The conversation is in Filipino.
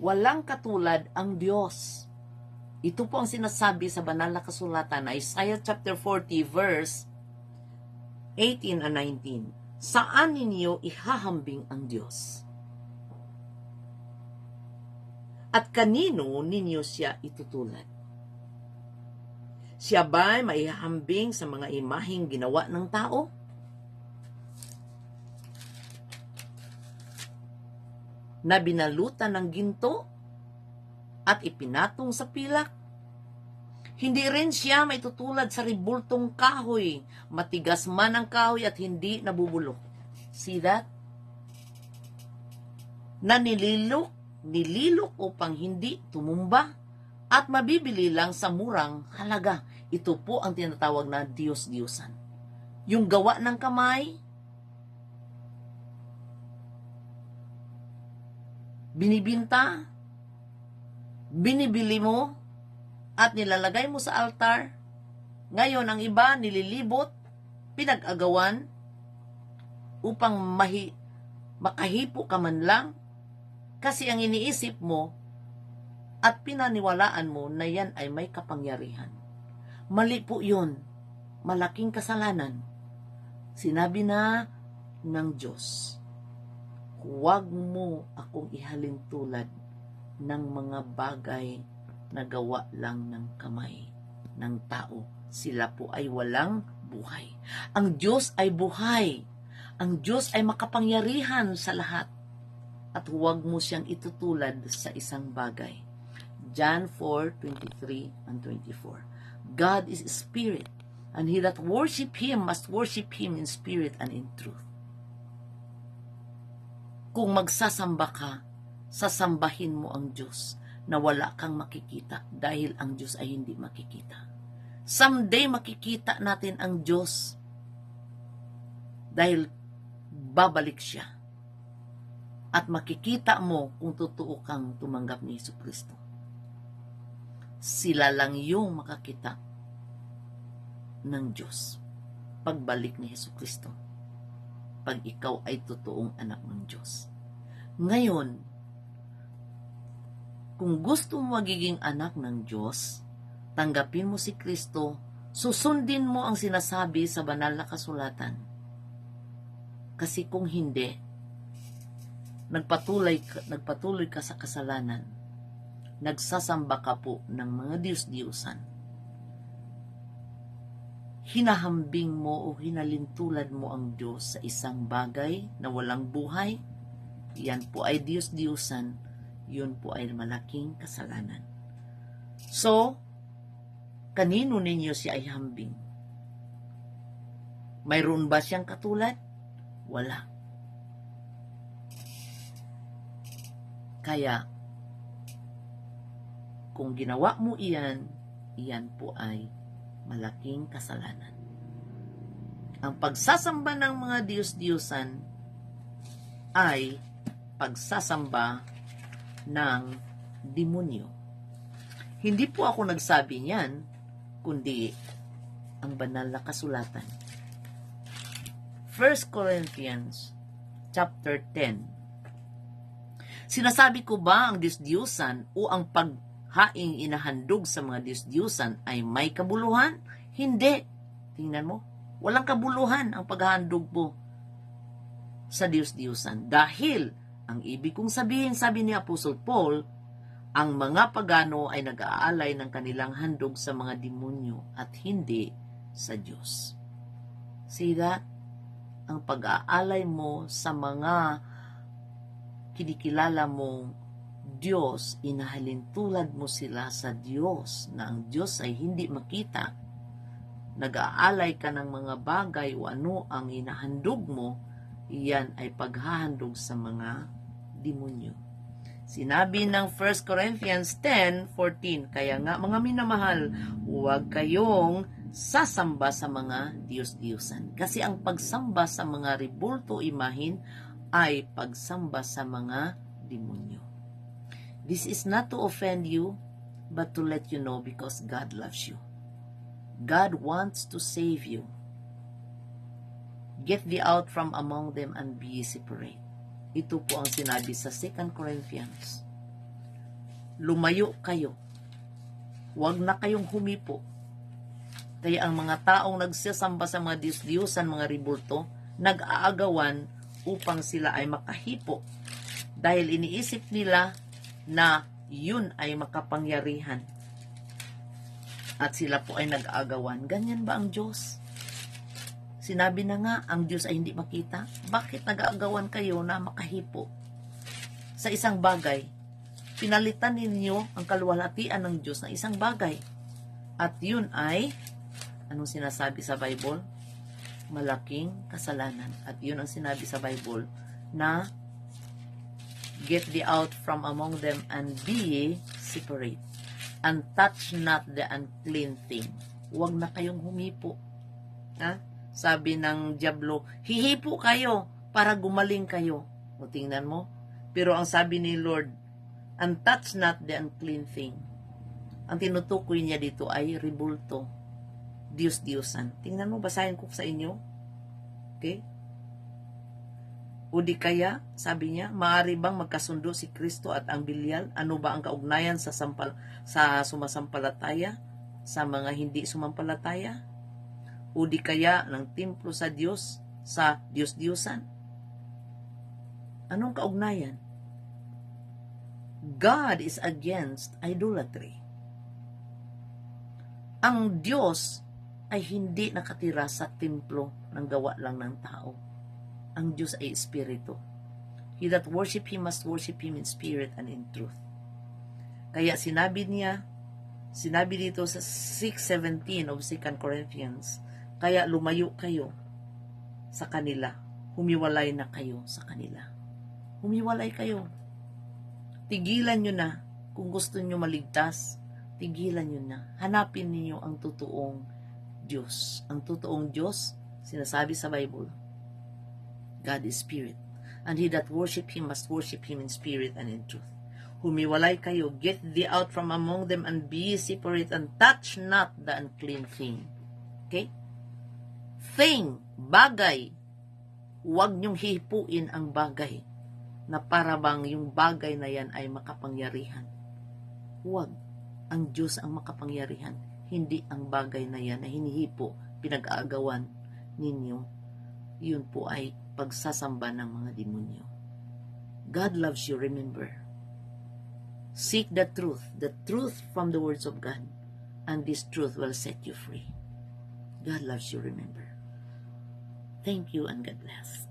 Walang katulad ang Diyos. Ito po ang sinasabi sa banal na kasulatan na Isaiah chapter 40 verse 18 and 19. Saan ninyo ihahambing ang Diyos? At kanino ninyo siya itutulad? Siya ba'y maihahambing sa mga imaheng ginawa ng tao? Na binalutan ng ginto at ipinatong sa pilak? Hindi rin siya may tutulad sa ribultong kahoy, matigas man ang kahoy at hindi nabubulok. See that? Na nililok upang hindi tumumba at mabibili lang sa murang halaga. Ito po ang tinatawag na Diyos-Diyosan. Yung gawa ng kamay, binibinta, binibili mo, at nilalagay mo sa altar. Ngayon, ang iba nililibot, pinag-agawan, upang makahipo ka man lang, kasi ang iniisip mo at pinaniwalaan mo na yan ay may kapangyarihan. Mali po yun. Malaking kasalanan. Sinabi na ng Diyos, huwag mo akong ihalin tulad ng mga bagay na gawa lang ng kamay ng tao. Sila po ay walang buhay. Ang Diyos ay buhay. Ang Diyos ay makapangyarihan sa lahat. At huwag mo siyang itutulad sa isang bagay. John 4:23 and 24. God is spirit, and he that worship him must worship him in spirit and in truth. Kung magsasamba ka, sasambahin mo ang Diyos na wala kang makikita dahil ang Diyos ay hindi makikita. Someday makikita natin ang Diyos dahil babalik siya. At makikita mo kung totoo kang tumanggap ni Jesucristo. Sila lang yung makakita ng Diyos pagbalik ni Jesucristo. Pag ikaw ay totoong anak ng Diyos. Ngayon, kung gusto mo magiging anak ng Diyos, tanggapin mo si Kristo, susundin mo ang sinasabi sa banal na kasulatan. Kasi kung hindi, nagpatuloy ka sa kasalanan, nagsasamba ka po ng mga Diyos-Diyosan, hinahambing mo o hinalintulad mo ang Diyos sa isang bagay na walang buhay, yan po ay Diyos-Diyosan, yun po ay malaking kasalanan. So, kanino ninyo siya ay hambing? Mayroon ba siyang katulad? Wala. Kaya, kung ginawa mo iyan, iyan po ay malaking kasalanan. Ang pagsasamba ng mga Diyos-Diyosan ay pagsasamba ng demonyo. Hindi po ako nagsabi niyan, kundi ang banal na kasulatan. 1 Corinthians chapter 10. Sinasabi ko ba ang Diyos-Diyusan o ang paghaing inahandog sa mga Diyos-Diyusan ay may kabuluhan? Hindi. Tingnan mo, walang kabuluhan ang paghahandog mo sa Diyos-Diyusan. Dahil, ang ibig kong sabihin, sabi ni Apostle Paul, ang mga pagano ay nag-aalay ng kanilang handog sa mga demonyo at hindi sa Diyos. See that? Ang pag-aalay mo sa mga kinikilala mong Diyos, inahalintulad mo sila sa Diyos, na ang Diyos ay hindi makita. Nag-aalay ka ng mga bagay o ano ang inahandog mo, iyan ay paghahandog sa mga demonyo. Sinabi ng 1 Corinthians 10:14, kaya nga mga minamahal, huwag kayong sasamba sa mga Diyos-Diyosan. Kasi ang pagsamba sa mga ribulto imahin ay pagsamba sa mga demonyo. This is not to offend you, but to let you know because God loves you. God wants to save you. Get thee out from among them and be separate. Ito po ang sinabi sa 2 Corinthians lumayo kayo. Huwag na kayong humipo. Kaya ang mga taong nagsasamba sa mga Diyos-Diyosan, mga ribulto, nag-aagawan upang sila ay makahipo. Dahil iniisip nila na yun ay makapangyarihan. At sila po ay nag-aagawan. Ganyan ba ang Diyos? Sinabi na nga, ang Diyos ay hindi makita. Bakit nag-aagawan kayo na makahipo? Sa isang bagay, pinalitan ninyo ang kaluwalhatian ng Diyos na isang bagay. At yun ay, anong sinasabi sa Bible? Malaking kasalanan. At yun ang sinabi sa Bible na get thee out from among them and be ye separate. And touch not the unclean thing. Huwag na kayong humipo. Ha? Sabi ng Diablo, hihipo kayo para gumaling kayo. O tingnan mo. Pero ang sabi ni Lord, and touch not the unclean thing. Ang tinutukoy niya dito ay ribulto, Diyos-Diyosan. Tingnan mo, basahin ko sa inyo. Okay? O di kaya, sabi niya, maaari bang magkasundo si Kristo at ang Belial? Ano ba ang kaugnayan sa sumasampalataya? Sa mga hindi sumampalataya? O di kaya ng templo sa Diyos, sa Diyos-Diyosan? Anong kaugnayan? God is against idolatry. Ang Diyos ay hindi nakatira sa templo ng gawa lang ng tao. Ang Diyos ay Espiritu. He that worship Him must worship Him in spirit and in truth. Kaya sinabi dito sa 6:17 of 2 Corinthians, kaya lumayo kayo sa kanila, humiwalay na kayo sa kanila. Humiwalay kayo. Tigilan nyo na. Kung gusto nyo maligtas, tigilan nyo na. Hanapin niyo ang totoong Diyos. Ang totoong Diyos, sinasabi sa Bible, God is Spirit. And he that worship Him must worship Him in spirit and in truth. Humiwalay kayo, get thee out from among them and be separate and touch not the unclean thing. Okay? Thing, bagay. Huwag nyong hihipuin ang bagay na para bang yung bagay na yan ay makapangyarihan. Huwag. Ang Diyos ang makapangyarihan. Hindi ang bagay na yan na hinihipo, pinag-aagawan ninyo. Yun po ay pagsasamba ng mga demonyo. God loves you, remember. Seek the truth from the words of God, and this truth will set you free. God loves you, remember. Thank you and God bless.